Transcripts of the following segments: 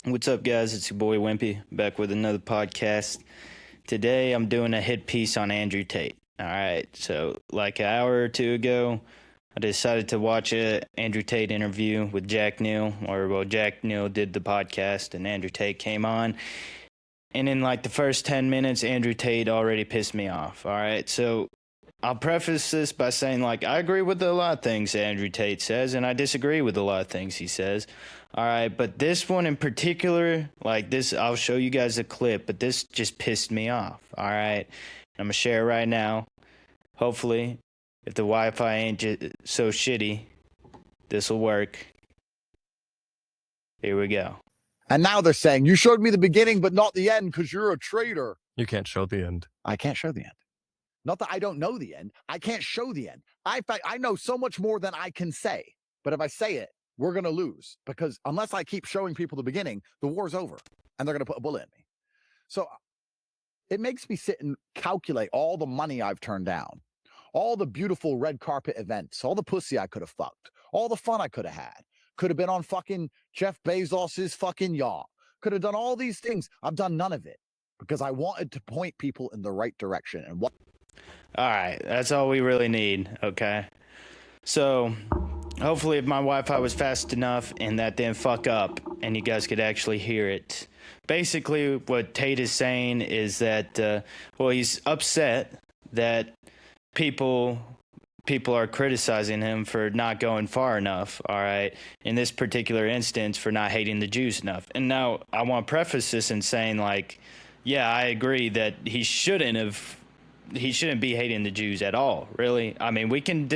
What's up, guys? It's your boy Wimpy back with another podcast. Today, I'm doing a hit piece on Andrew Tate. All right, so like an hour or two ago, I decided to watch a Andrew Tate interview with Jack Neal, Jack Neal did the podcast, and Andrew Tate came on. And in like the first 10 minutes, Andrew Tate already pissed me off. All right, so I'll preface this by saying, like, I agree with a lot of things Andrew Tate says, and I disagree with a lot of things he says. All right, but this one in particular, like this, I'll show you guys a clip, but this just pissed me off. All right, I'm gonna share it right now. Hopefully, if the Wi-Fi ain't so shitty, this will work. Here we go. And now they're saying, you showed me the beginning, but not the end because you're a traitor. You can't show the end. I can't show the end. Not that I don't know the end. I can't show the end. In fact, I know so much more than I can say. But if I say it, we're going to lose. Because unless I keep showing people the beginning, the war's over. And they're going to put a bullet in me. So it makes me sit and calculate all the money I've turned down. All the beautiful red carpet events. All the pussy I could have fucked. All the fun I could have had. Could have been on fucking Jeff Bezos's fucking yacht. Could have done all these things. I've done none of it. Because I wanted to point people in the right direction. And what? All right, that's all we really need, okay? So, hopefully if my Wi-Fi was fast enough and that didn't fuck up and you guys could actually hear it. Basically, what Tate is saying is that, he's upset that people are criticizing him for not going far enough, all right? In this particular instance, for not hating the Jews enough. And now, I want to preface this in saying, like, yeah, I agree that he shouldn't be hating the Jews at all, really. I mean, we can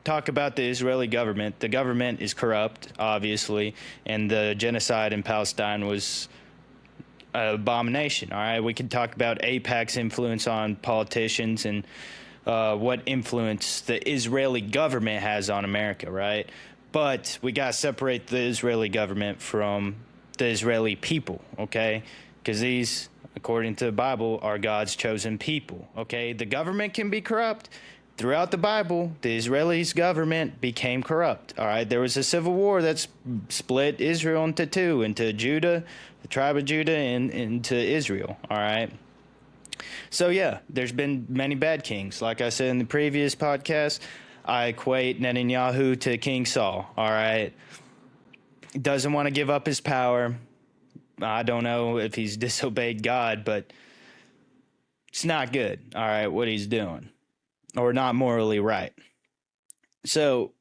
talk about the Israeli government. The government is corrupt, obviously, and the genocide in Palestine was an abomination, all right? We can talk about AIPAC's influence on politicians and what influence the Israeli government has on America, right? But we got to separate the Israeli government from the Israeli people, okay? Because these, according to the Bible, are God's chosen people, okay? The government can be corrupt. Throughout the Bible, the Israelis' government became corrupt, all right? There was a civil war that split Israel into two, into Judah, the tribe of Judah, and into Israel, all right? So, yeah, there's been many bad kings. Like I said in the previous podcast, I equate Netanyahu to King Saul, all right? He doesn't want to give up his power. I don't know if he's disobeyed God, but it's not good, all right, what he's doing, or not morally right. So,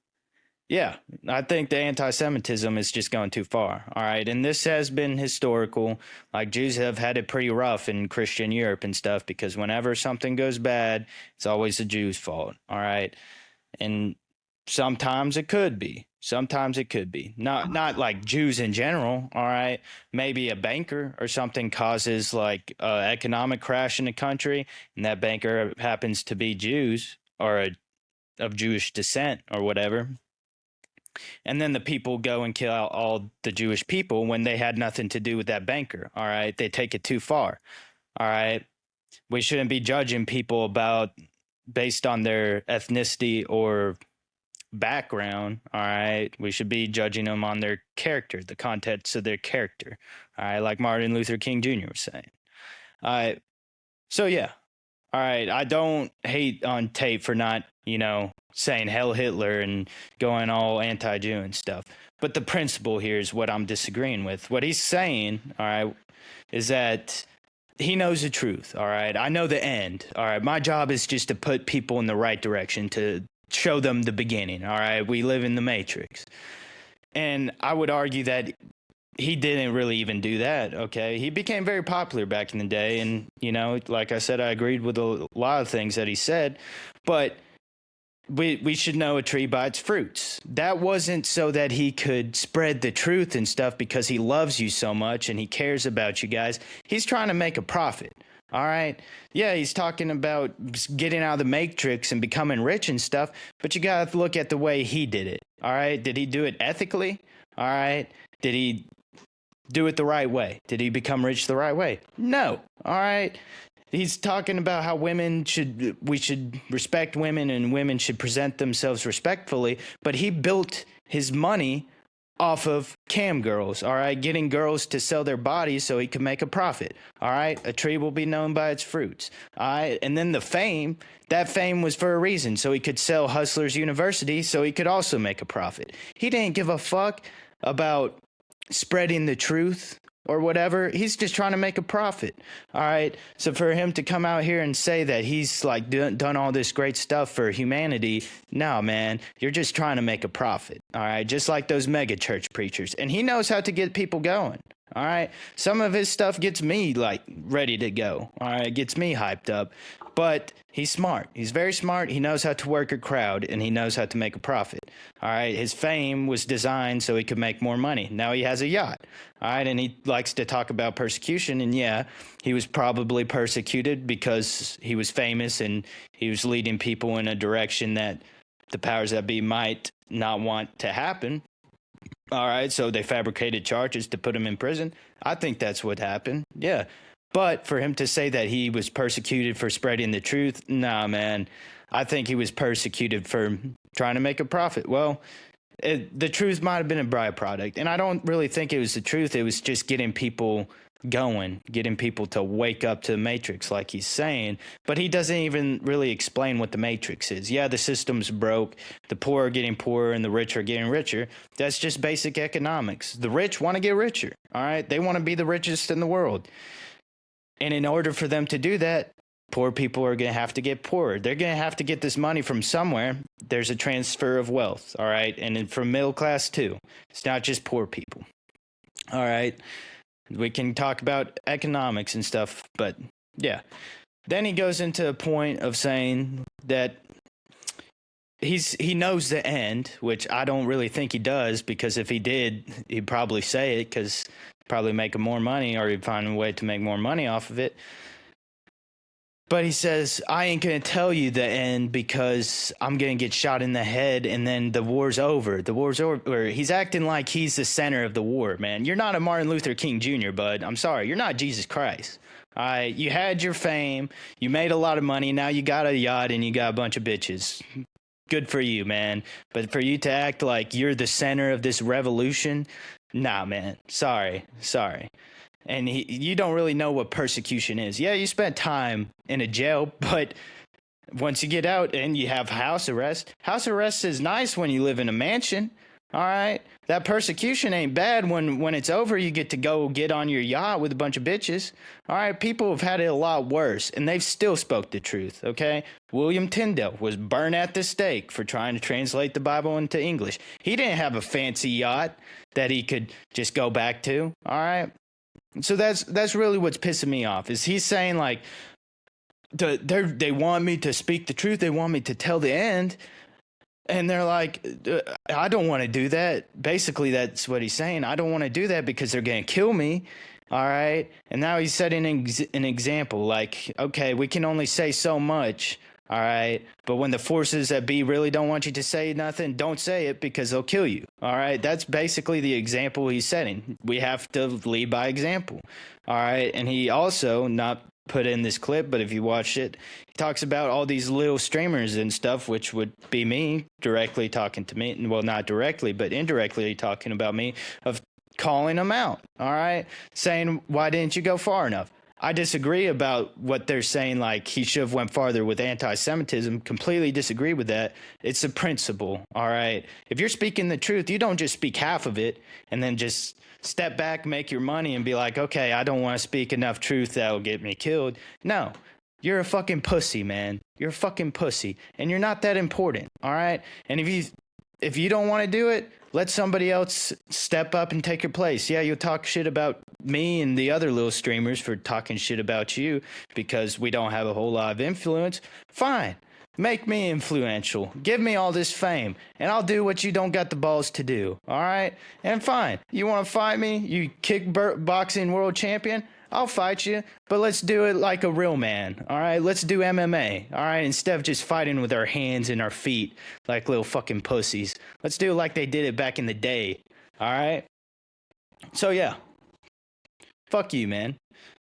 yeah, I think the anti-Semitism is just going too far, all right? And this has been historical. Like, Jews have had it pretty rough in Christian Europe and stuff because whenever something goes bad, it's always the Jews' fault, all right? And sometimes it could be. Sometimes it could be. Not like Jews in general, all right? Maybe a banker or something causes like an economic crash in the country, and that banker happens to be Jews or of Jewish descent or whatever. And then the people go and kill all the Jewish people when they had nothing to do with that banker, all right? They take it too far, all right? We shouldn't be judging people based on their ethnicity or background, all right? We should be judging them on their character, the contents of their character, all right? Like Martin Luther King Jr. was saying. All right. So, yeah. All right. I don't hate on Tate for not, saying Hell Hitler and going all anti-Jew and stuff. But the principle here is what I'm disagreeing with. What he's saying, all right, is that he knows the truth, all right? I know the end, all right? My job is just to put people in the right direction, to show them the beginning, all right? We live in the Matrix. And I would argue that he didn't really even do that, okay? He became very popular back in the day, and, like I said, I agreed with a lot of things that he said, but we should know a tree by its fruits. That wasn't so that he could spread the truth and stuff because he loves you so much and he cares about you guys. He's trying to make a profit. All right. Yeah, he's talking about getting out of the matrix and becoming rich and stuff, but you got to look at the way he did it. All right. Did he do it ethically? All right. Did he do it the right way? Did he become rich the right way? No. All right. He's talking about how we should respect women and women should present themselves respectfully, but he built his money off of cam girls, all right, getting girls to sell their bodies so he can make a profit, all right. A tree will be known by its fruits, all right. And then the fame, that fame was for a reason, so he could sell Hustlers University so he could also make a profit. He didn't give a fuck about spreading the truth or whatever. He's just trying to make a profit. All right. So for him to come out here and say that he's like done all this great stuff for humanity, no, man, you're just trying to make a profit. All right. Just like those mega church preachers. And he knows how to get people going. All right. Some of his stuff gets me like ready to go. All right. It gets me hyped up. But he's smart. He's very smart. He knows how to work a crowd, and he knows how to make a profit. All right. His fame was designed so he could make more money. Now he has a yacht. All right. And he likes to talk about persecution. And yeah, he was probably persecuted because he was famous and he was leading people in a direction that the powers that be might not want to happen. All right. So they fabricated charges to put him in prison. I think that's what happened. Yeah. But for him to say that he was persecuted for spreading the truth, nah, man. I think he was persecuted for trying to make a profit. Well, the truth might have been a byproduct. And I don't really think it was the truth. It was just getting people going, getting people to wake up to the matrix, like he's saying. But he doesn't even really explain what the matrix is. Yeah, the system's broke. The poor are getting poorer and the rich are getting richer. That's just basic economics. The rich want to get richer. All right. They want to be the richest in the world. And in order for them to do that, poor people are going to have to get poorer. They're going to have to get this money from somewhere. There's a transfer of wealth, all right? And then from middle class too. It's not just poor people, all right? We can talk about economics and stuff, but yeah. Then he goes into a point of saying that he knows the end, which I don't really think he does, because if he did, he'd probably say it, because probably make more money, or he'd find a way to make more money off of it. But he says, I ain't going to tell you the end because I'm going to get shot in the head and then the war's over. The war's over. He's acting like he's the center of the war, man. You're not a Martin Luther King Jr., bud. I'm sorry. You're not Jesus Christ. All right. You had your fame. You made a lot of money. Now you got a yacht and you got a bunch of bitches. Good for you, man. But for you to act like you're the center of this revolution, nah, man. Sorry. And you don't really know what persecution is. Yeah, you spent time in a jail, but once you get out and you have house arrest is nice when you live in a mansion. All right. That persecution ain't bad when it's over. You get to go get on your yacht with a bunch of bitches. All right. People have had it a lot worse, and they've still spoke the truth. OK, William Tyndale was burned at the stake for trying to translate the Bible into English. He didn't have a fancy yacht that he could just go back to. All right. So that's really what's pissing me off, is he's saying like they want me to speak the truth. They want me to tell the end. And they're like, I don't want to do that. Basically, that's what he's saying. I don't want to do that because they're going to kill me. All right. And now he's setting an example like, OK, we can only say so much. All right. But when the forces that be really don't want you to say nothing, don't say it because they'll kill you. All right. That's basically the example he's setting. We have to lead by example. All right. And he also, not put in this clip, but if you watch it, he talks about all these little streamers and stuff, which would be me directly talking to me. Well, not directly, but indirectly talking about me, of calling them out. All right. Saying, why didn't you go far enough? I disagree about what they're saying, like he should have went farther with anti-Semitism. Completely disagree with that. It's a principle, all right? If you're speaking the truth, you don't just speak half of it and then just step back, make your money, and be like, okay, I don't want to speak enough truth that'll get me killed. No, you're a fucking pussy, man. You're a fucking pussy, and you're not that important, all right? And if you don't want to do it, let somebody else step up and take your place. Yeah, you'll talk shit about me and the other little streamers for talking shit about you because we don't have a whole lot of influence. Fine. Make me influential. Give me all this fame, and I'll do what you don't got the balls to do. All right? And fine. You want to fight me? You kickboxing world champion? I'll fight you, but let's do it like a real man, all right? Let's do MMA, all right? Instead of just fighting with our hands and our feet like little fucking pussies. Let's do it like they did it back in the day, all right? So, yeah. Fuck you, man.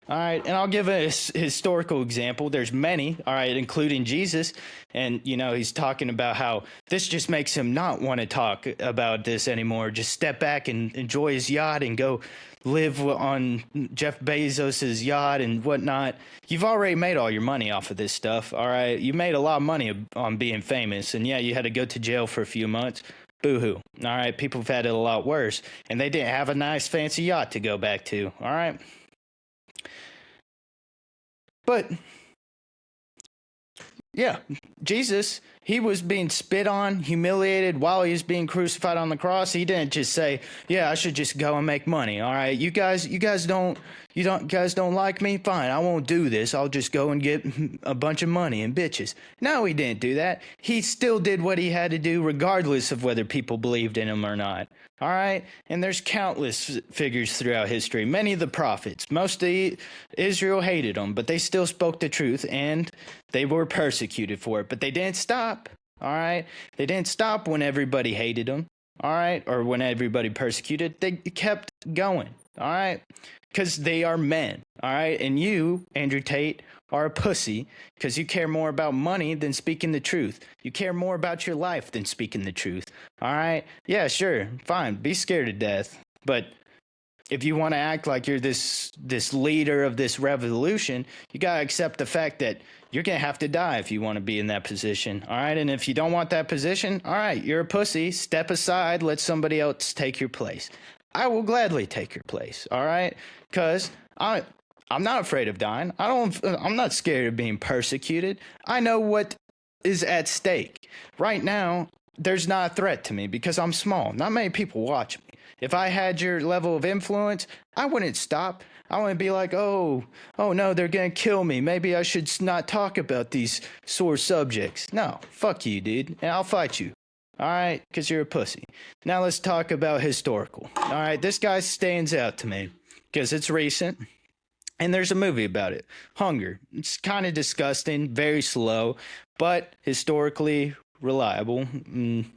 All right, and I'll give a historical example. There's many, all right, including Jesus. And, he's talking about how this just makes him not want to talk about this anymore. Just step back and enjoy his yacht and go live on Jeff Bezos's yacht and whatnot. You've already made all your money off of this stuff, all right? You made a lot of money on being famous. And, yeah, you had to go to jail for a few months. Boo-hoo. All right, people have had it a lot worse. And they didn't have a nice, fancy yacht to go back to, all right? But, yeah, Jesus, he was being spit on, humiliated while he was being crucified on the cross. He didn't just say, yeah, I should just go and make money. All right, you guys don't like me? Fine, I won't do this. I'll just go and get a bunch of money and bitches. No, he didn't do that. He still did what he had to do regardless of whether people believed in him or not. All right, and there's countless figures throughout history. Many of the prophets, most of Israel hated them, but they still spoke the truth, and they were persecuted for it. But they didn't stop. All right, they didn't stop when everybody hated them. All right, or when everybody persecuted. They kept going. All right, because they are men. All right, and you, Andrew Tate, are a pussy because you care more about money than speaking the truth. You care more about your life than speaking the truth. All right? Yeah, sure. Fine. Be scared to death. But if you want to act like you're this leader of this revolution, you got to accept the fact that you're going to have to die if you want to be in that position. All right? And if you don't want that position, all right, you're a pussy. Step aside. Let somebody else take your place. I will gladly take your place. All right? Because I'm not afraid of dying. I'm not scared of being persecuted. I know what is at stake. Right now, there's not a threat to me because I'm small. Not many people watch me. If I had your level of influence, I wouldn't stop. I wouldn't be like, oh no, they're going to kill me. Maybe I should not talk about these sore subjects. No, fuck you, dude. And I'll fight you. All right? Because you're a pussy. Now let's talk about historical. All right? This guy stands out to me because it's recent. And there's a movie about it, Hunger. It's kind of disgusting, very slow, but historically reliable.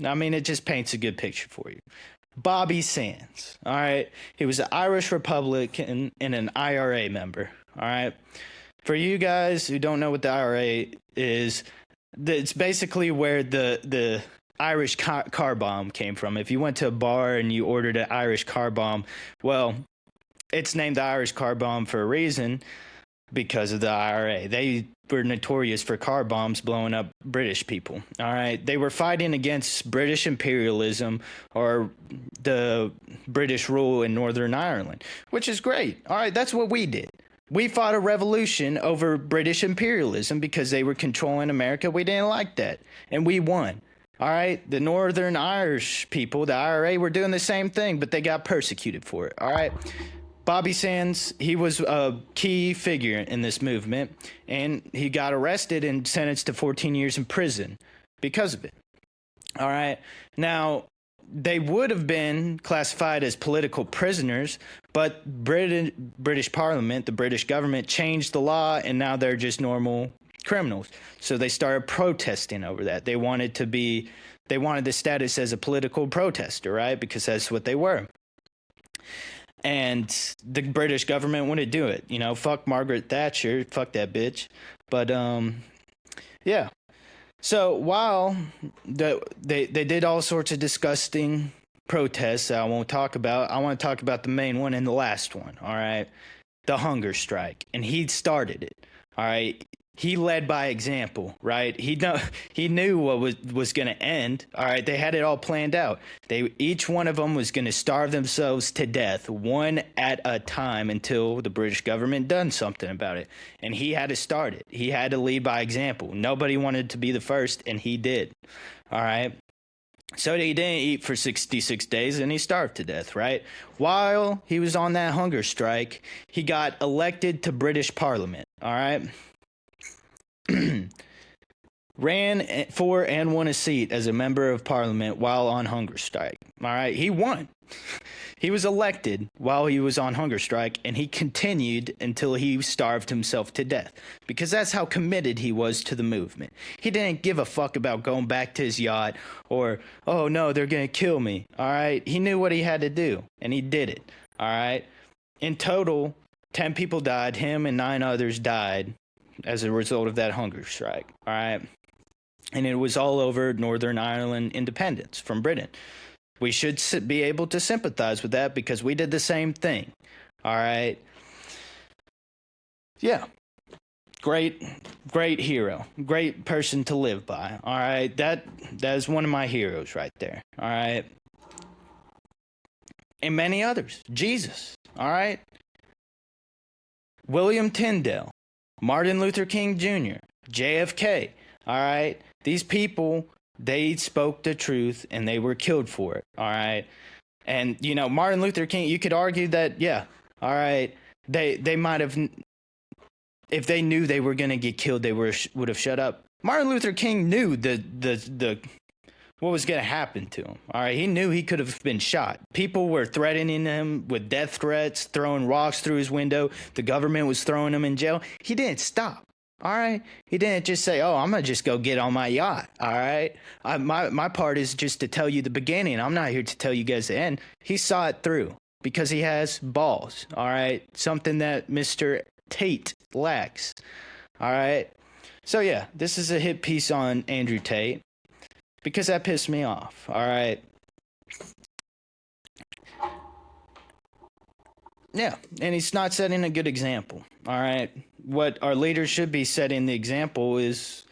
I mean, it just paints a good picture for you. Bobby Sands, all right? He was an Irish Republican and an IRA member, all right? For you guys who don't know what the IRA is, it's basically where the Irish car bomb came from. If you went to a bar and you ordered an Irish car bomb, well, it's named the Irish car bomb for a reason because of the IRA. They were notorious for car bombs blowing up British people. All right. They were fighting against British imperialism or the British rule in Northern Ireland, which is great. All right. That's what we did. We fought a revolution over British imperialism because they were controlling America. We didn't like that. And we won. All right. The Northern Irish people, the IRA, were doing the same thing, but they got persecuted for it. All right. Bobby Sands, he was a key figure in this movement, and he got arrested and sentenced to 14 years in prison because of it. All right. Now, they would have been classified as political prisoners, but British Parliament, the British government, changed the law, and now they're just normal criminals. So they started protesting over that. They wanted the status as a political protester, right? Because that's what they were. And the British government wouldn't do it. Fuck Margaret Thatcher. Fuck that bitch. But, yeah. So while they did all sorts of disgusting protests that I won't talk about, I want to talk about the main one and the last one, all right? The hunger strike. And he started it, all right? He led by example, right? He knew what was going to end. All right, they had it all planned out. Each one of them was going to starve themselves to death, one at a time, until the British government done something about it. And he had to start it. He had to lead by example. Nobody wanted to be the first, and he did. All right. So he didn't eat for 66 days, and he starved to death, right? While he was on that hunger strike, he got elected to British Parliament. All right. Ran for and won a seat as a member of parliament while on hunger strike. All right, he won. He was elected while he was on hunger strike, and he continued until he starved himself to death, because that's how committed he was to the movement. He didn't give a fuck about going back to his yacht or, oh no, they're going to kill me. All right, he knew what he had to do, and he did it. All right, in total, 10 people died. Him and 9 others died as a result of that hunger strike. All right. And it was all over Northern Ireland independence from Britain. We should be able to sympathize with that because we did the same thing. All right. Yeah. Great hero. Great person to live by. All right. That is one of my heroes right there. All right. And many others. Jesus. All right. William Tyndale. Martin Luther King Jr. JFK. All right. These people, they spoke the truth and they were killed for it. All right. And, you know, Martin Luther King, you could argue that, yeah, all right, they might have, if they knew they were going to get killed, they would have shut up. Martin Luther King knew what was going to happen to him. All right. He knew he could have been shot. People were threatening him with death threats, throwing rocks through his window. The government was throwing him in jail. He didn't stop. All right. He didn't just say, oh, I'm going to just go get on my yacht. All right. My part is just to tell you the beginning. I'm not here to tell you guys the end. He saw it through because he has balls. All right. Something that Mr. Tate lacks. All right. So, yeah, this is a hit piece on Andrew Tate because that pissed me off. All right. Yeah, and he's not setting a good example. All right. What our leaders should be setting the example is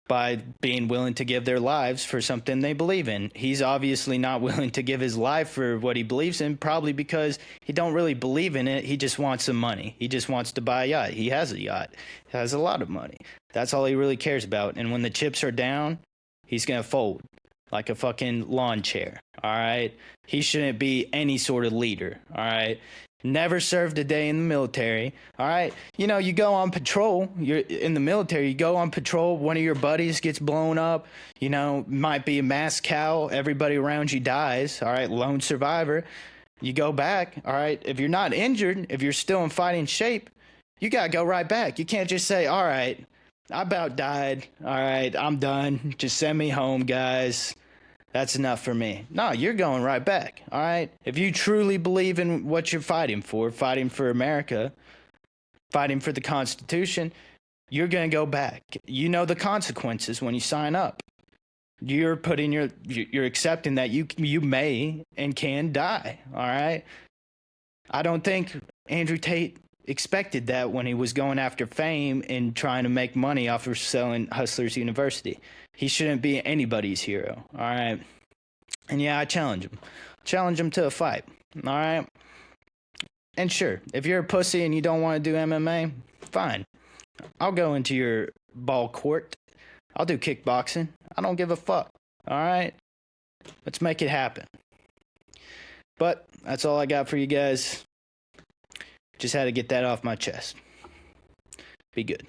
by being willing to give their lives for something they believe in. He's obviously not willing to give his life for what he believes in, probably because he don't really believe in it. He just wants some money. He just wants to buy a yacht. He has a yacht. He has a lot of money. That's all he really cares about. And when the chips are down, he's going to fold like a fucking lawn chair. All right. He shouldn't be any sort of leader. All right. Never served a day in the military. All right. You know, you go on patrol. You're in the military. You go on patrol. One of your buddies gets blown up. You know, might be a mass cow. Everybody around you dies. All right. Lone survivor. You go back. All right. If you're not injured, if you're still in fighting shape, you got to go right back. You can't just say, all right, I about died. All right. I'm done. Just send me home, guys. That's enough for me. No, you're going right back, all right? If you truly believe in what you're fighting for America, fighting for the Constitution, you're going to go back. You know the consequences when you sign up. You're accepting that you may and can die, all right? I don't think Andrew Tate expected that when he was going after fame and trying to make money off of selling Hustlers University. He shouldn't be anybody's hero, all right? And yeah, I challenge him. Challenge him to a fight, all right? And sure, if you're a pussy and you don't want to do MMA, fine. I'll go into your ball court. I'll do kickboxing. I don't give a fuck, all right? Let's make it happen. But that's all I got for you guys. Just had to get that off my chest. Be good.